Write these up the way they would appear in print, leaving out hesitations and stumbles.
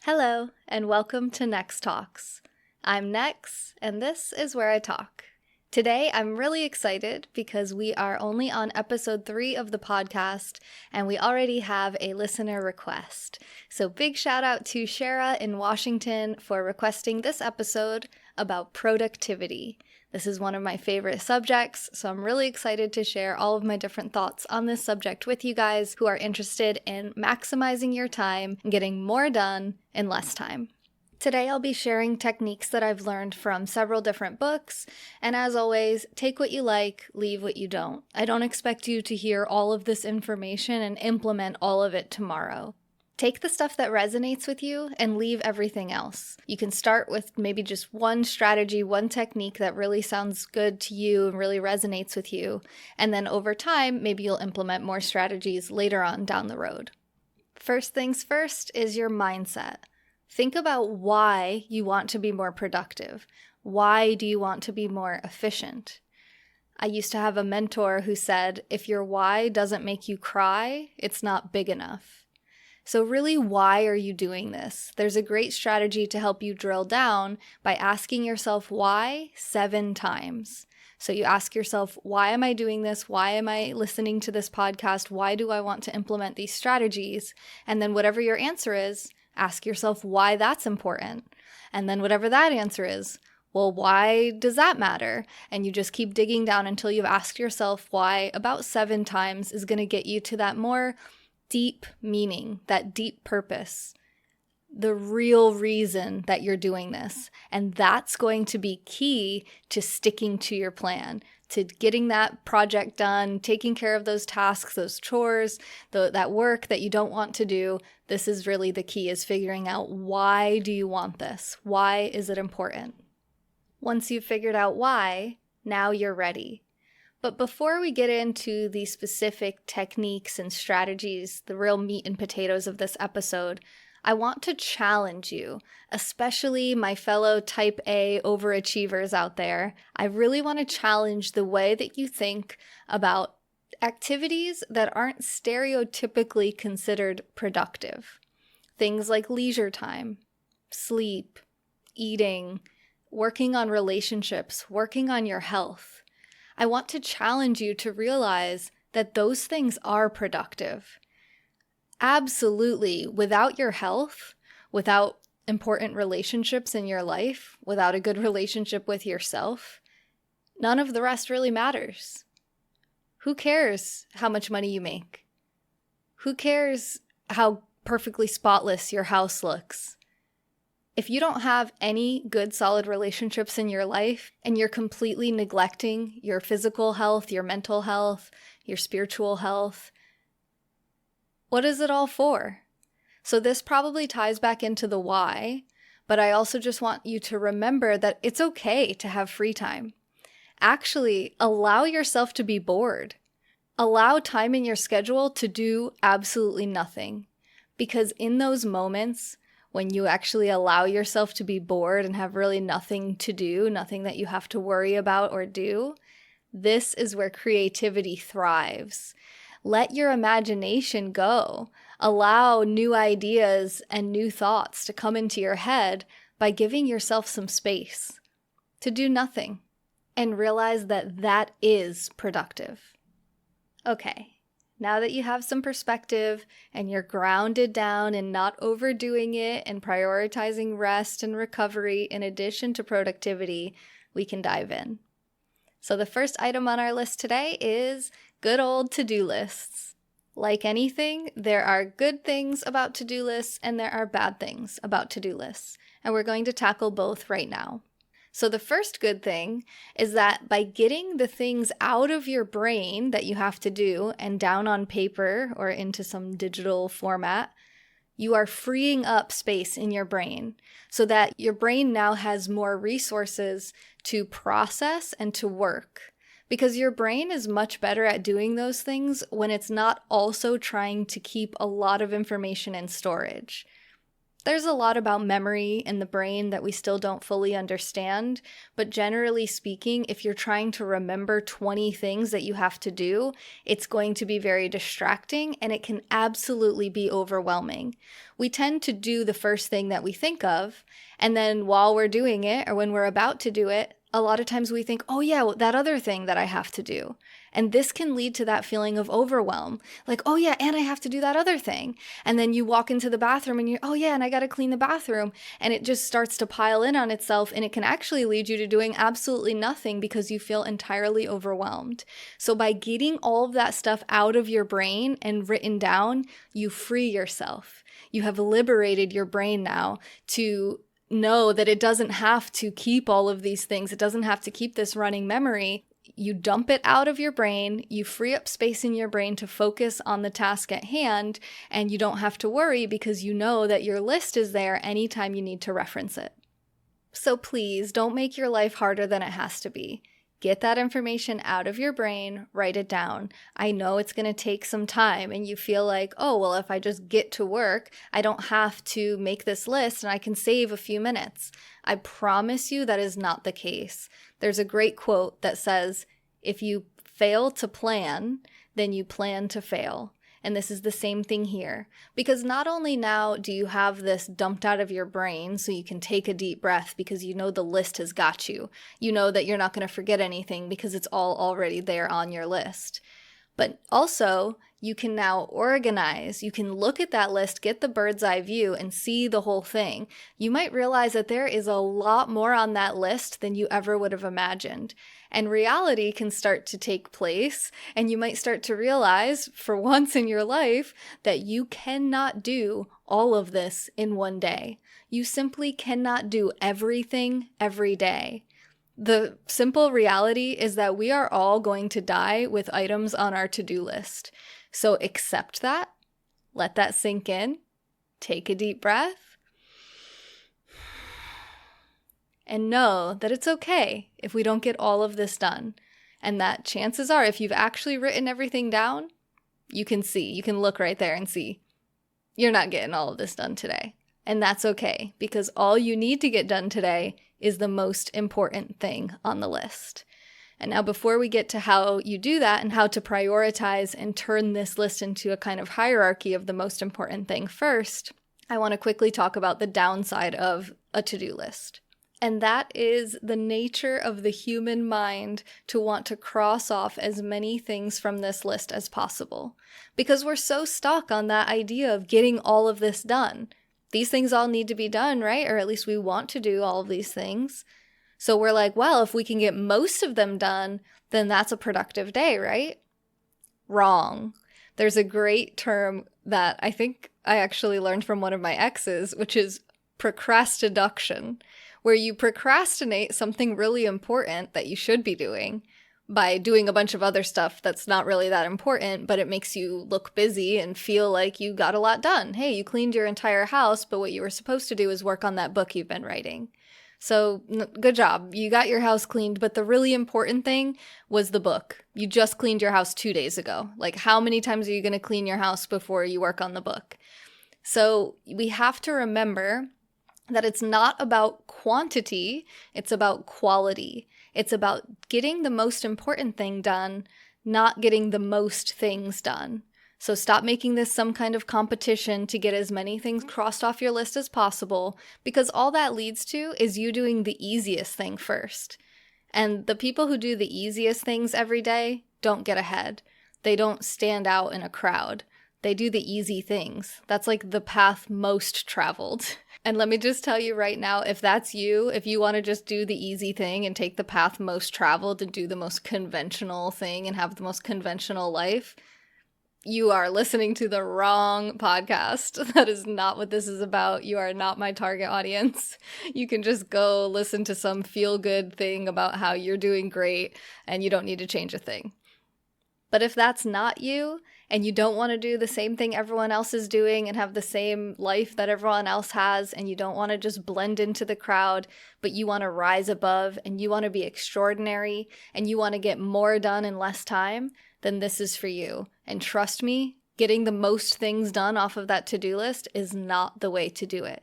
Hello, and welcome to NexTalks. I'm Nex, and this is where I talk. Today, I'm really excited because we are only on episode 3 of the podcast, and we already have a listener request. So big shout out to Shara in Washington for requesting this episode about productivity. This is one of my favorite subjects, so I'm really excited to share all of my different thoughts on this subject with you guys who are interested in maximizing your time and getting more done in less time. Today I'll be sharing techniques that I've learned from several different books, and as always, take what you like, leave what you don't. I don't expect you to hear all of this information and implement all of it tomorrow. Take the stuff that resonates with you and leave everything else. You can start with maybe just one strategy, one technique that really sounds good to you and really resonates with you, and then over time, maybe you'll implement more strategies later on down the road. First things first is your mindset. Think about why you want to be more productive. Why do you want to be more efficient? I used to have a mentor who said, if your why doesn't make you cry, it's not big enough. So really, why are you doing this? There's a great strategy to help you drill down by asking yourself why 7 times. So you ask yourself, why am I doing this? Why am I listening to this podcast? Why do I want to implement these strategies? And then whatever your answer is, ask yourself why that's important. And then whatever that answer is, well, why does that matter? And you just keep digging down until you've asked yourself why about 7 times is going to get you to that more deep meaning, that deep purpose, the real reason that you're doing this. And that's going to be key to sticking to your plan, to getting that project done, taking care of those tasks, those chores, that work that you don't want to do. This is really the key, is figuring out, why do you want this? Why is it important? Once you've figured out why, now you're ready. But before we get into the specific techniques and strategies, the real meat and potatoes of this episode, I want to challenge you, especially my fellow type A overachievers out there. I really want to challenge the way that you think about activities that aren't stereotypically considered productive. Things like leisure time, sleep, eating, working on relationships, working on your health. I want to challenge you to realize that those things are productive. Absolutely, without your health, without important relationships in your life, without a good relationship with yourself, none of the rest really matters. Who cares how much money you make? Who cares how perfectly spotless your house looks? If you don't have any good, solid relationships in your life, and you're completely neglecting your physical health, your mental health, your spiritual health, what is it all for? So this probably ties back into the why, but I also just want you to remember that it's okay to have free time. Actually, allow yourself to be bored. Allow time in your schedule to do absolutely nothing. Because in those moments, when you actually allow yourself to be bored and have really nothing to do, nothing that you have to worry about or do, this is where creativity thrives. Let your imagination go. Allow new ideas and new thoughts to come into your head by giving yourself some space to do nothing, and realize that that is productive. Okay. Now that you have some perspective and you're grounded down and not overdoing it and prioritizing rest and recovery in addition to productivity, we can dive in. So the first item on our list today is good old to-do lists. Like anything, there are good things about to-do lists and there are bad things about to-do lists. And we're going to tackle both right now. So the first good thing is that by getting the things out of your brain that you have to do and down on paper or into some digital format, you are freeing up space in your brain so that your brain now has more resources to process and to work. Because your brain is much better at doing those things when it's not also trying to keep a lot of information in storage. There's a lot about memory in the brain that we still don't fully understand, but generally speaking, if you're trying to remember 20 things that you have to do, it's going to be very distracting and it can absolutely be overwhelming. We tend to do the first thing that we think of, and then while we're doing it or when we're about to do it, a lot of times we think, oh yeah, well, that other thing that I have to do. And this can lead to that feeling of overwhelm. Like, oh yeah, and I have to do that other thing. And then you walk into the bathroom and you're, oh yeah, and I got to clean the bathroom. And it just starts to pile in on itself. And it can actually lead you to doing absolutely nothing because you feel entirely overwhelmed. So by getting all of that stuff out of your brain and written down, you free yourself. You have liberated your brain now to know that it doesn't have to keep all of these things. It doesn't have to keep this running memory. You dump it out of your brain, you free up space in your brain to focus on the task at hand, and you don't have to worry because you know that your list is there anytime you need to reference it. So please don't make your life harder than it has to be. Get that information out of your brain, write it down. I know it's going to take some time and you feel like, oh, well, if I just get to work, I don't have to make this list and I can save a few minutes. I promise you that is not the case. There's a great quote that says, if you fail to plan, then you plan to fail. And this is the same thing here. Because not only now do you have this dumped out of your brain so you can take a deep breath because you know the list has got you. You know that you're not going to forget anything because it's all already there on your list. But also, you can now organize. You can look at that list, get the bird's eye view, and see the whole thing. You might realize that there is a lot more on that list than you ever would have imagined. And reality can start to take place, and you might start to realize, for once in your life, that you cannot do all of this in one day. You simply cannot do everything every day. The simple reality is that we are all going to die with items on our to-do list. So accept that, let that sink in, take a deep breath, and know that it's okay if we don't get all of this done. And that chances are, if you've actually written everything down, you can look right there and see, you're not getting all of this done today. And that's okay, because all you need to get done today is the most important thing on the list. And now before we get to how you do that and how to prioritize and turn this list into a kind of hierarchy of the most important thing first, I want to quickly talk about the downside of a to-do list. And that is the nature of the human mind to want to cross off as many things from this list as possible. Because we're so stuck on that idea of getting all of this done. These things all need to be done, right? Or at least we want to do all of these things. So we're like, well, if we can get most of them done, then that's a productive day, right? Wrong. There's a great term that I think I actually learned from one of my exes, which is Procrasteduction, where you procrastinate something really important that you should be doing by doing a bunch of other stuff that's not really that important, but it makes you look busy and feel like you got a lot done. Hey, you cleaned your entire house, but what you were supposed to do is work on that book you've been writing. So good job. You got your house cleaned, but the really important thing was the book. You just cleaned your house 2 days ago. Like, how many times are you going to clean your house before you work on the book? So we have to remember that it's not about quantity, it's about quality. It's about getting the most important thing done, not getting the most things done. So stop making this some kind of competition to get as many things crossed off your list as possible, because all that leads to is you doing the easiest thing first. And the people who do the easiest things every day don't get ahead. They don't stand out in a crowd. They do the easy things. That's like the path most traveled. And let me just tell you right now, if that's you, if you want to just do the easy thing and take the path most traveled and do the most conventional thing and have the most conventional life, you are listening to the wrong podcast. That is not what this is about. You are not my target audience. You can just go listen to some feel-good thing about how you're doing great and you don't need to change a thing. But if that's not you, and you don't want to do the same thing everyone else is doing and have the same life that everyone else has, and you don't want to just blend into the crowd, but you want to rise above and you want to be extraordinary and you want to get more done in less time, then this is for you. And trust me, getting the most things done off of that to-do list is not the way to do it.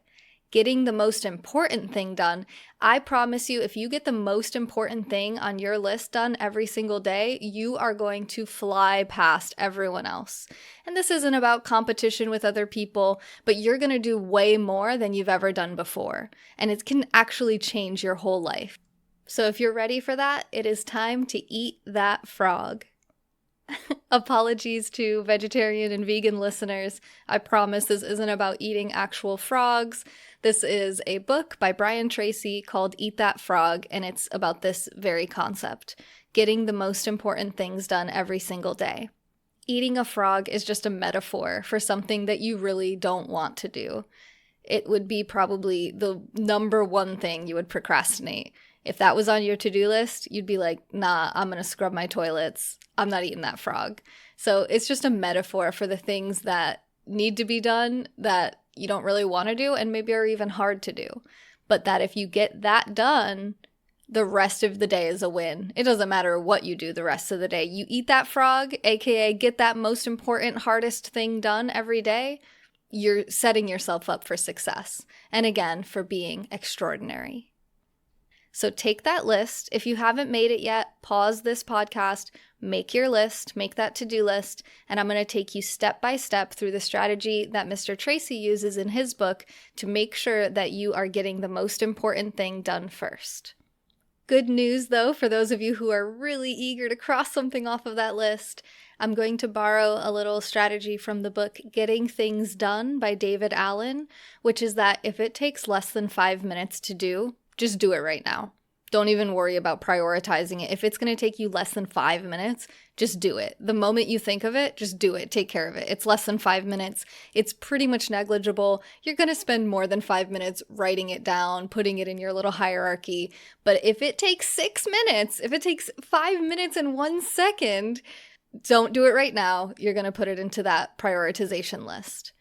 getting the most important thing done. I promise you, if you get the most important thing on your list done every single day, you are going to fly past everyone else. And this isn't about competition with other people, but you're going to do way more than you've ever done before. And it can actually change your whole life. So if you're ready for that, it is time to eat that frog. Apologies to vegetarian and vegan listeners. I promise this isn't about eating actual frogs. This is a book by Brian Tracy called Eat That Frog, and it's about this very concept, getting the most important things done every single day. Eating a frog is just a metaphor for something that you really don't want to do. It would be probably the number one thing you would procrastinate. If that was on your to-do list, you'd be like, nah, I'm going to scrub my toilets. I'm not eating that frog. So it's just a metaphor for the things that need to be done that you don't really want to do and maybe are even hard to do. But that if you get that done, the rest of the day is a win. It doesn't matter what you do the rest of the day. You eat that frog, aka get that most important, hardest thing done every day, you're setting yourself up for success. And again, for being extraordinary. So take that list. If you haven't made it yet, pause this podcast, make your list, make that to-do list, and I'm going to take you step by step through the strategy that Mr. Tracy uses in his book to make sure that you are getting the most important thing done first. Good news, though, for those of you who are really eager to cross something off of that list, I'm going to borrow a little strategy from the book Getting Things Done by David Allen, which is that if it takes less than 5 minutes to do, just do it right now. Don't even worry about prioritizing it. If it's going to take you less than 5 minutes, just do it. The moment you think of it, just do it. Take care of it. It's less than 5 minutes. It's pretty much negligible. You're going to spend more than 5 minutes writing it down, putting it in your little hierarchy. But if it takes 6 minutes, if it takes 5 minutes and 1 second, don't do it right now. You're going to put it into that prioritization list.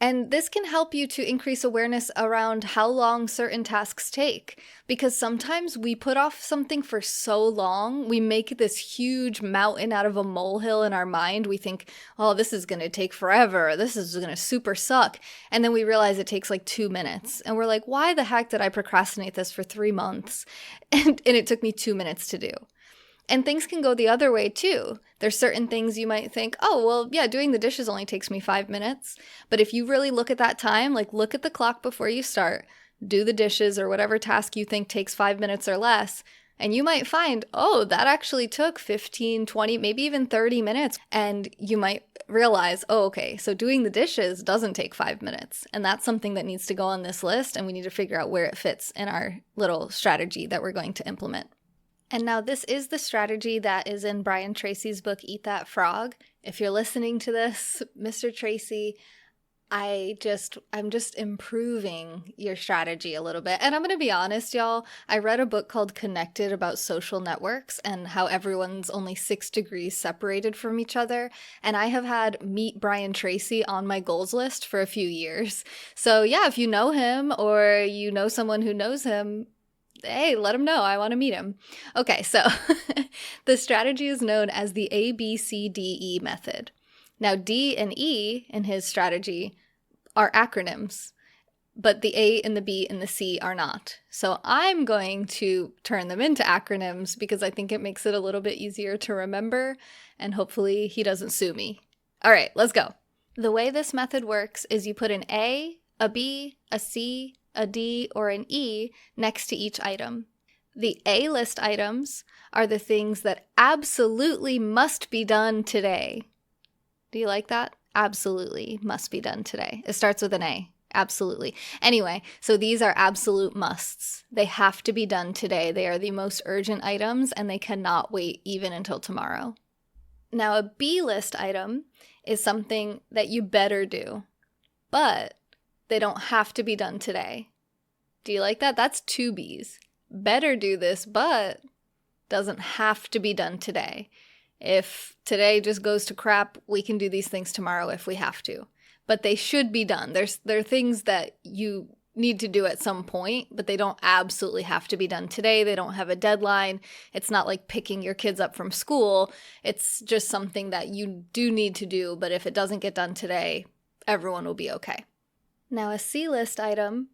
And this can help you to increase awareness around how long certain tasks take, because sometimes we put off something for so long, we make this huge mountain out of a molehill in our mind. We think, oh, this is going to take forever. This is going to super suck. And then we realize it takes like 2 minutes. And we're like, why the heck did I procrastinate this for 3 months? And it took me 2 minutes to do. And things can go the other way too. There's certain things you might think, oh, well, yeah, doing the dishes only takes me 5 minutes. But if you really look at that time, like look at the clock before you start, do the dishes or whatever task you think takes 5 minutes or less, and you might find, oh, that actually took 15, 20, maybe even 30 minutes. And you might realize, oh, okay, so doing the dishes doesn't take 5 minutes. And that's something that needs to go on this list, and we need to figure out where it fits in our little strategy that we're going to implement. And now this is the strategy that is in Brian Tracy's book, Eat That Frog. If you're listening to this, Mr. Tracy, I'm just improving your strategy a little bit. And I'm going to be honest, y'all, I read a book called Connected about social networks and how everyone's only 6 degrees separated from each other. And I have had Meet Brian Tracy on my goals list for a few years. So yeah, if you know him or you know someone who knows him, hey, let him know. I want to meet him. Okay, so the strategy is known as the ABCDE method. Now, D and E in his strategy are acronyms, but the A and the B and the C are not. So I'm going to turn them into acronyms because I think it makes it a little bit easier to remember, and hopefully he doesn't sue me. All right, let's go. The way this method works is you put an A, a B, a C, a D, or an E next to each item. The A list items are the things that absolutely must be done today. Do you like that? Absolutely must be done today. It starts with an A. Absolutely. Anyway, so these are absolute musts. They have to be done today. They are the most urgent items and they cannot wait even until tomorrow. Now, a B list item is something that you better do, but they don't have to be done today. Do you like that? That's 2 B's. Better do this, but doesn't have to be done today. If today just goes to crap, we can do these things tomorrow if we have to. But they should be done. There are things that you need to do at some point, but they don't absolutely have to be done today. They don't have a deadline. It's not like picking your kids up from school. It's just something that you do need to do, but if it doesn't get done today, everyone will be okay. Now, a C list item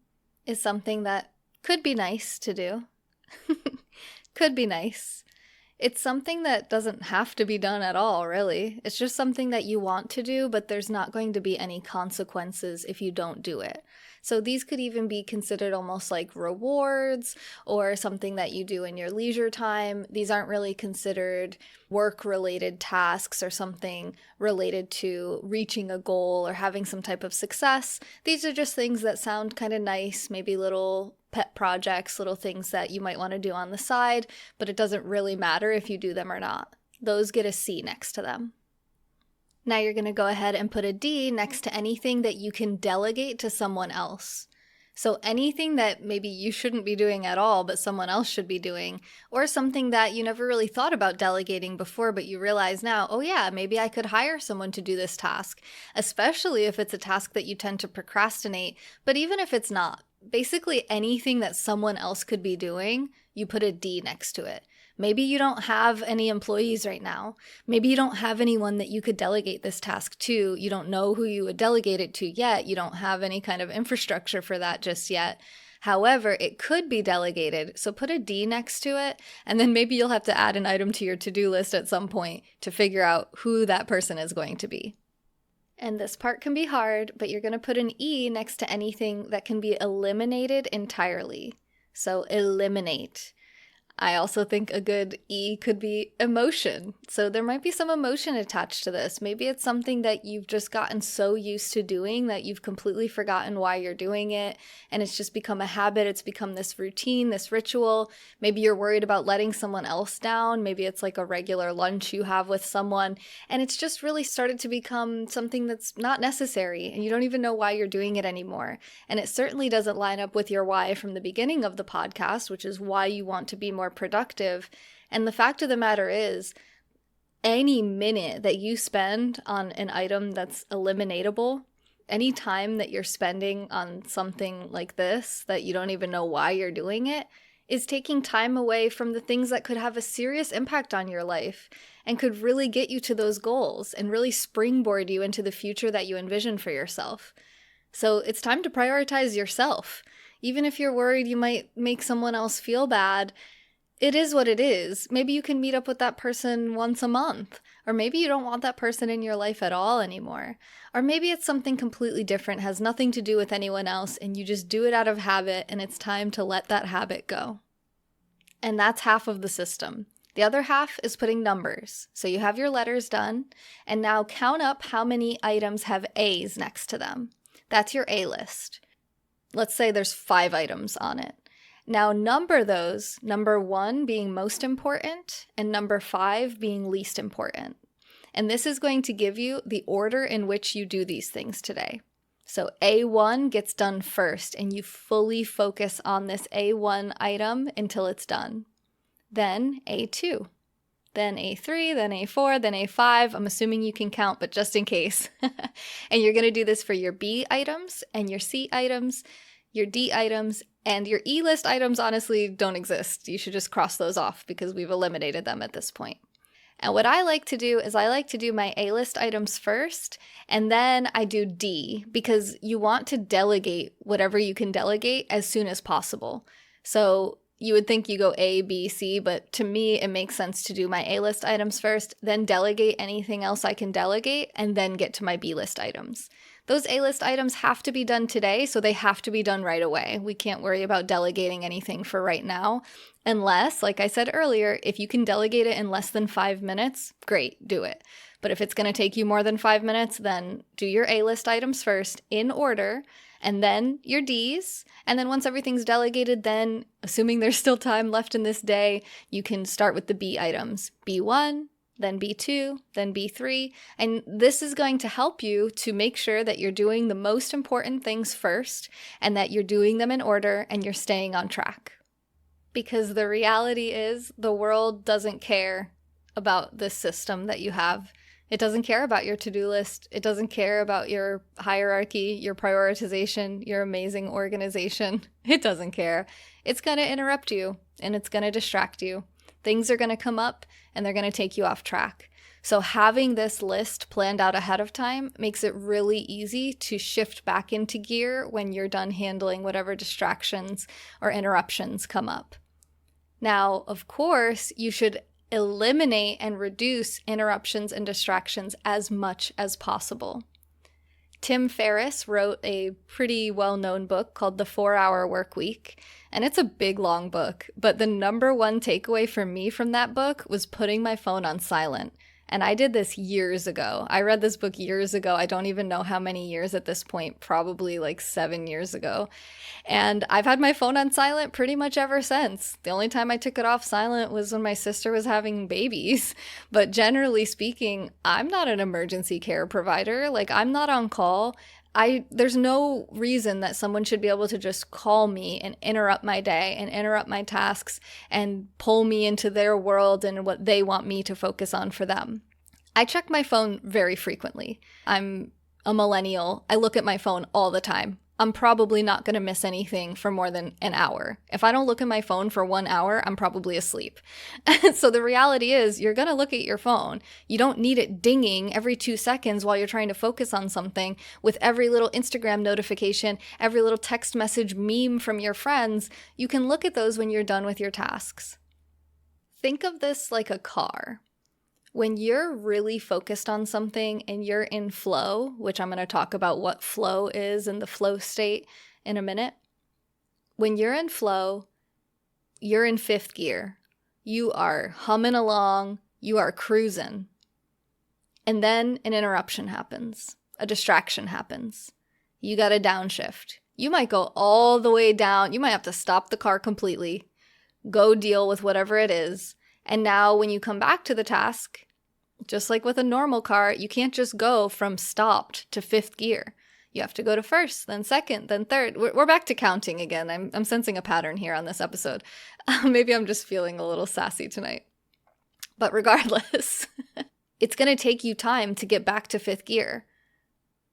is something that could be nice to do. Could be nice. It's something that doesn't have to be done at all, really. It's just something that you want to do, but there's not going to be any consequences if you don't do it. So these could even be considered almost like rewards or something that you do in your leisure time. These aren't really considered work-related tasks or something related to reaching a goal or having some type of success. These are just things that sound kind of nice, maybe little pet projects, little things that you might want to do on the side, but it doesn't really matter if you do them or not. Those get a C next to them. Now you're going to go ahead and put a D next to anything that you can delegate to someone else. So anything that maybe you shouldn't be doing at all, but someone else should be doing, or something that you never really thought about delegating before, but you realize now, oh yeah, maybe I could hire someone to do this task, especially if it's a task that you tend to procrastinate, but even if it's not. Basically anything that someone else could be doing, you put a D next to it. Maybe you don't have any employees right now. Maybe you don't have anyone that you could delegate this task to. You don't know who you would delegate it to yet. You don't have any kind of infrastructure for that just yet. However, it could be delegated, so put a D next to it, and then maybe you'll have to add an item to your to-do list at some point to figure out who that person is going to be. And this part can be hard, but you're going to put an E next to anything that can be eliminated entirely. So eliminate. I also think a good E could be emotion. So there might be some emotion attached to this. Maybe it's something that you've just gotten so used to doing that you've completely forgotten why you're doing it, and it's just become a habit. It's become this routine, this ritual. Maybe you're worried about letting someone else down. Maybe it's like a regular lunch you have with someone, and it's just really started to become something that's not necessary, and you don't even know why you're doing it anymore. And it certainly doesn't line up with your why from the beginning of the podcast, which is why you want to be more productive. And the fact of the matter is, any minute that you spend on an item that's eliminatable, any time that you're spending on something like this that you don't even know why you're doing it, is taking time away from the things that could have a serious impact on your life and could really get you to those goals and really springboard you into the future that you envision for yourself. So it's time to prioritize yourself. Even if you're worried you might make someone else feel bad, it is what it is. Maybe you can meet up with that person once a month, or maybe you don't want that person in your life at all anymore. Or maybe it's something completely different, has nothing to do with anyone else, and you just do it out of habit, and it's time to let that habit go. And that's half of the system. The other half is putting numbers. So you have your letters done, and now count up how many items have A's next to them. That's your A list. Let's say there's 5 items on it. Now number those, number 1 being most important and number 5 being least important. And this is going to give you the order in which you do these things today. So A1 gets done first and you fully focus on this A1 item until it's done. Then A2, then A3, then A4, then A5. I'm assuming you can count, but just in case. And you're going to do this for your B items and your C items, your D items, and your E list items honestly don't exist. You should just cross those off because we've eliminated them at this point. And what I like to do is I like to do my A list items first, and then I do D because you want to delegate whatever you can delegate as soon as possible. So you would think you go A, B, C, but to me it makes sense to do my A list items first, then delegate anything else I can delegate, and then get to my B list items. Those A-list items have to be done today, so they have to be done right away. We can't worry about delegating anything for right now, unless, like I said earlier, if you can delegate it in less than 5 minutes, great, do it. But if it's going to take you more than 5 minutes, then do your A-list items first in order, and then your Ds, and then once everything's delegated, then, assuming there's still time left in this day, you can start with the B items. B1, then B2, then B3, and this is going to help you to make sure that you're doing the most important things first and that you're doing them in order and you're staying on track. Because the reality is the world doesn't care about this system that you have. It doesn't care about your to-do list. It doesn't care about your hierarchy, your prioritization, your amazing organization. It doesn't care. It's going to interrupt you and it's going to distract you. Things are going to come up and they're going to take you off track. So having this list planned out ahead of time makes it really easy to shift back into gear when you're done handling whatever distractions or interruptions come up. Now, of course, you should eliminate and reduce interruptions and distractions as much as possible. Tim Ferriss wrote a pretty well-known book called The 4-Hour Workweek, and it's a big, long book, but the number one takeaway for me from that book was putting my phone on silent. And I did this years ago. I read this book years ago. I don't even know how many years at this point, probably like 7 years ago. And I've had my phone on silent pretty much ever since. The only time I took it off silent was when my sister was having babies. But generally speaking, I'm not an emergency care provider. Like, I'm not on call. There's no reason that someone should be able to just call me and interrupt my day and interrupt my tasks and pull me into their world and what they want me to focus on for them. I check my phone very frequently. I'm a millennial. I look at my phone all the time. I'm probably not going to miss anything for more than an hour. If I don't look at my phone for 1 hour, I'm probably asleep. So the reality is you're going to look at your phone. You don't need it dinging every 2 seconds while you're trying to focus on something with every little Instagram notification, every little text message meme from your friends. You can look at those when you're done with your tasks. Think of this like a car. When you're really focused on something and you're in flow, which I'm going to talk about what flow is and the flow state in a minute. When you're in flow, you're in 5th gear. You are humming along, you are cruising. And then an interruption happens, a distraction happens. You got to downshift. You might go all the way down. You might have to stop the car completely, go deal with whatever it is. And now when you come back to the task, just like with a normal car, you can't just go from stopped to 5th gear. You have to go to 1st, then 2nd, then 3rd. We're back to counting again. I'm sensing a pattern here on this episode. Maybe I'm just feeling a little sassy tonight. But regardless, it's going to take you time to get back to 5th gear.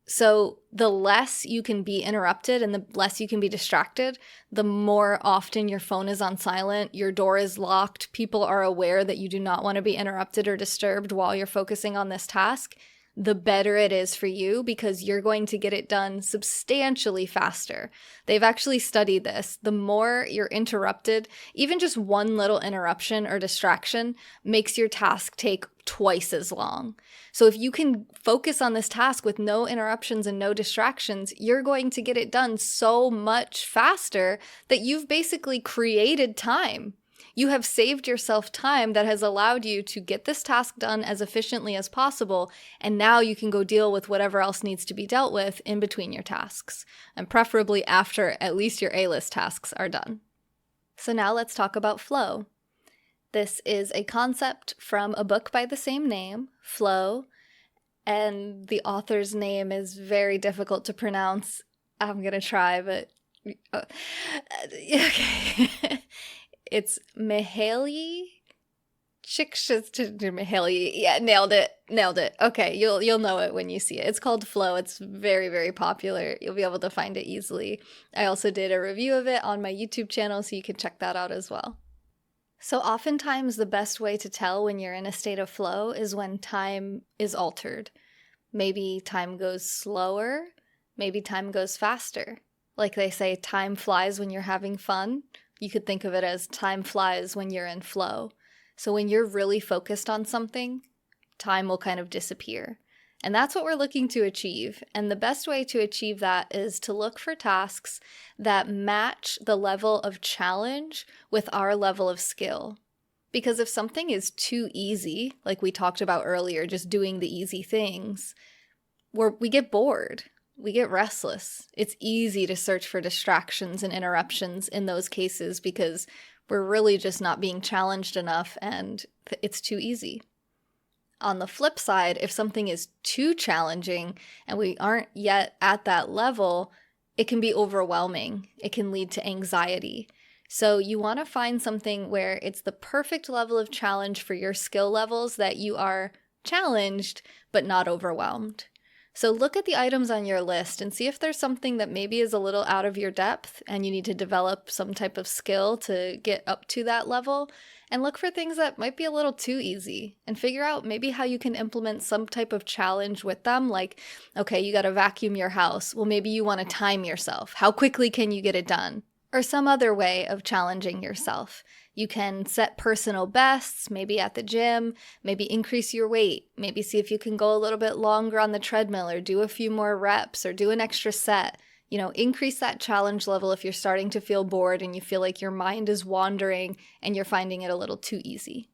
So the less you can be interrupted and the less you can be distracted, the more often your phone is on silent, your door is locked, people are aware that you do not want to be interrupted or disturbed while you're focusing on this task, the better it is for you because you're going to get it done substantially faster. They've actually studied this. The more you're interrupted, even just one little interruption or distraction makes your task take twice as long. So if you can focus on this task with no interruptions and no distractions, you're going to get it done so much faster that you've basically created time. You have saved yourself time that has allowed you to get this task done as efficiently as possible, and now you can go deal with whatever else needs to be dealt with in between your tasks, and preferably after at least your A-list tasks are done. So now let's talk about flow. This is a concept from a book by the same name, Flow, and the author's name is very difficult to pronounce. I'm going to try, but okay. It's Mihaly Csikszentmihalyi. Yeah, nailed it. Okay, you'll know it when you see it. It's called Flow. It's very, very popular. You'll be able to find it easily. I also did a review of it on my YouTube channel, so you can check that out as well. So oftentimes the best way to tell when you're in a state of flow is when time is altered. Maybe time goes slower, maybe time goes faster. Like they say, time flies when you're having fun. You could think of it as time flies when you're in flow. So when you're really focused on something, time will kind of disappear. And that's what we're looking to achieve. And the best way to achieve that is to look for tasks that match the level of challenge with our level of skill. Because if something is too easy, like we talked about earlier, just doing the easy things, we get bored. We get restless. It's easy to search for distractions and interruptions in those cases because we're really just not being challenged enough and it's too easy. On the flip side, if something is too challenging and we aren't yet at that level, it can be overwhelming. It can lead to anxiety. So you want to find something where it's the perfect level of challenge for your skill levels that you are challenged but not overwhelmed. So look at the items on your list and see if there's something that maybe is a little out of your depth and you need to develop some type of skill to get up to that level. And look for things that might be a little too easy and figure out maybe how you can implement some type of challenge with them. Like, okay, you got to vacuum your house. Well, maybe you want to time yourself. How quickly can you get it done? Or some other way of challenging yourself. You can set personal bests, maybe at the gym, maybe increase your weight, maybe see if you can go a little bit longer on the treadmill or do a few more reps or do an extra set. Increase that challenge level if you're starting to feel bored and you feel like your mind is wandering and you're finding it a little too easy.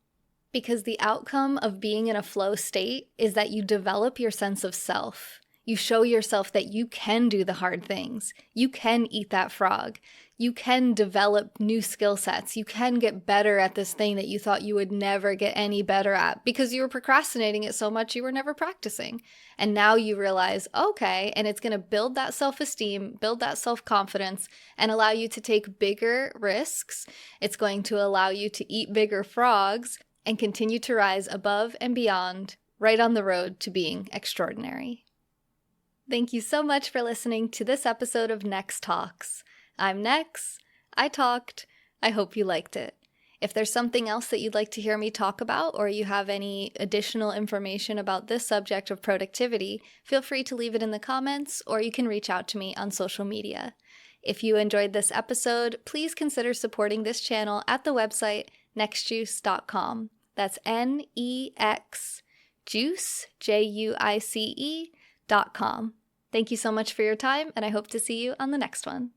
Because the outcome of being in a flow state is that you develop your sense of self. You show yourself that you can do the hard things. You can eat that frog. You can develop new skill sets. You can get better at this thing that you thought you would never get any better at because you were procrastinating it so much you were never practicing. And now you realize, okay, and it's going to build that self-esteem, build that self-confidence, and allow you to take bigger risks. It's going to allow you to eat bigger frogs and continue to rise above and beyond, right on the road to being extraordinary. Thank you so much for listening to this episode of NexTalks. I'm Nex. I talked. I hope you liked it. If there's something else that you'd like to hear me talk about, or you have any additional information about this subject of productivity, feel free to leave it in the comments, or you can reach out to me on social media. If you enjoyed this episode, please consider supporting this channel at the website NexJuice.com. That's NEX Juice, JUICE.com. Thank you so much for your time, and I hope to see you on the next one.